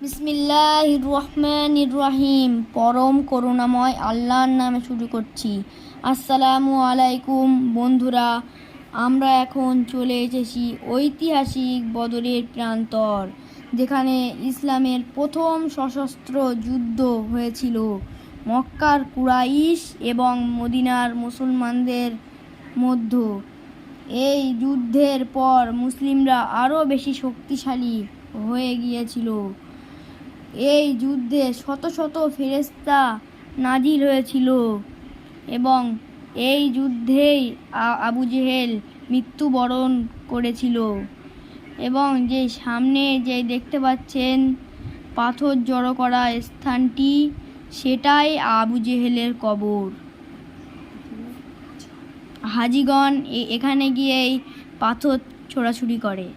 বিসমিল্লাহির রহমানির রহিম। পরম করুণাময় আল্লাহর নামে শুরু করছি। আসসালামু আলাইকুম বন্ধুরা, আমরা এখন চলে এসেছি ঐতিহাসিক বদরের প্রান্তর, যেখানে ইসলামের প্রথম সশস্ত্র যুদ্ধ হয়েছিল মক্কার কুরাইশ এবং মদিনার মুসলমানদের মধ্যে। এই যুদ্ধের পর মুসলিমরা আরও বেশি শক্তিশালী হয়ে গিয়েছিল। এই যুদ্ধে শত শত ফেরেশতা নাজিল হয়েছিল এবং এই যুদ্ধেই আবু জেহেল মৃত্যুবরণ করেছিল। এবং যে সামনে যে দেখতে পাচ্ছেন পাথর জড়ো করা স্থানটি, সেটাই আবু জেহেলের কবর। হাজিগণ এখানে গিয়েই পাথর ছোড়াছুড়ি করে।